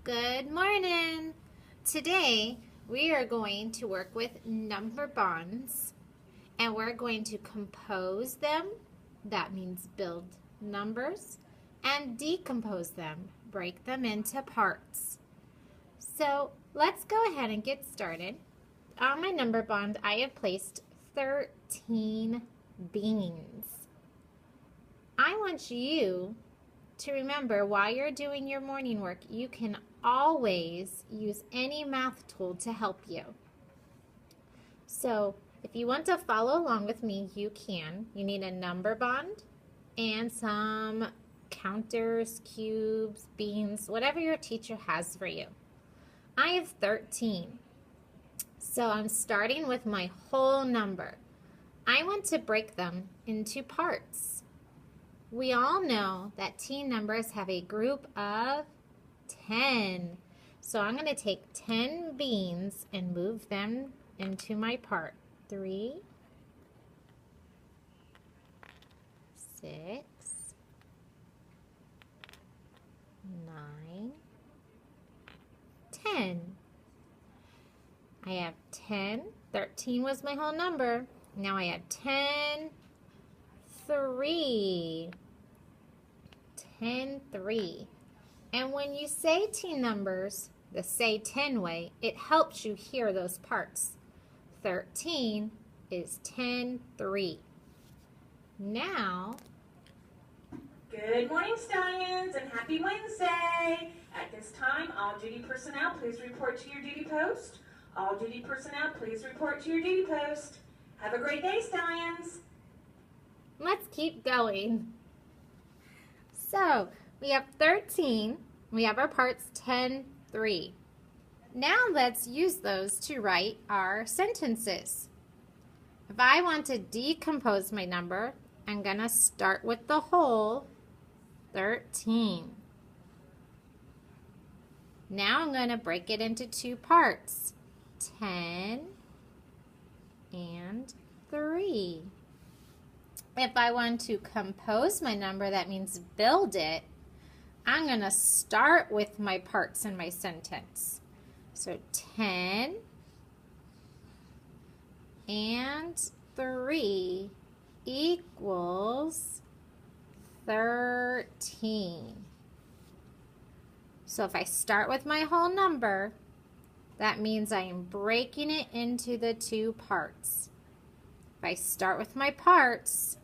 Good morning. Today we are going to work with number bonds and we're going to compose them. That means build numbers and decompose them, break them into parts. So let's go ahead and get started. On my number bond, I have placed 13 beans. I want you to remember while you're doing your morning work, you can always use any math tool to help you. So if you want to follow along with me, you can. You need a number bond and some counters, cubes, beans, whatever your teacher has for you. I have 13. So I'm starting with my whole number. I want to break them into parts. We all know that teen numbers have a group of 10. So I'm going to take 10 beans and move them into my part. 3, 6, 9, 10. I have 10. 13 was my whole number. Now I have 10, 3. 10, 3. And when you say teen numbers the say 10 way, it helps you hear those parts. 13 is 10, 3. Now, good morning, Stallions, and happy Wednesday. At this time, all duty personnel, please report to your duty post. All duty personnel, please report to your duty post. Have a great day, Stallions. let's keep going. So, we have 13. We have our parts 10, 3. Now let's use those to write our sentences. If I want to decompose my number, I'm going to start with the whole 13. Now I'm going to break it into two parts, 10 and 3. If I want to compose my number, that means build it, I'm going to start with my parts in my sentence. So 10 and 3 equals 13. So if I start with my whole number, that means I am breaking it into the two parts. If I start with my parts,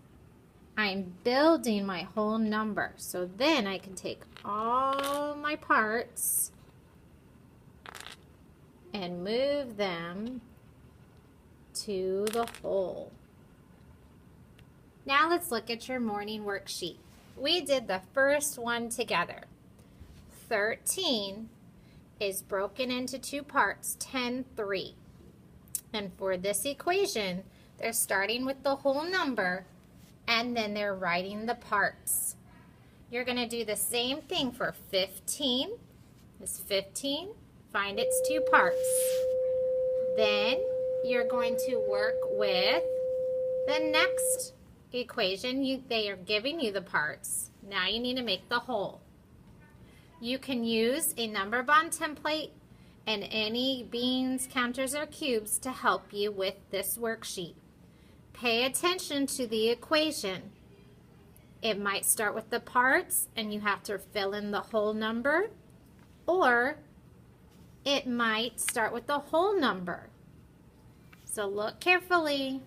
I'm building my whole number. So then I can take all my parts and move them to the whole. Now let's look at your morning worksheet. We did the first one together. 13 is broken into two parts, 10, 3. And for this equation, they're starting with the whole number and then they're writing the parts. You're going to do the same thing for 15. This 15, find its two parts. Then you're going to work with the next equation. They are giving you the parts. Now you need to make the whole. You can use a number bond template and any beans, counters, or cubes to help you with this worksheet. Pay attention to the equation. It might start with the parts and you have to fill in the whole number, or it might start with the whole number. So look carefully.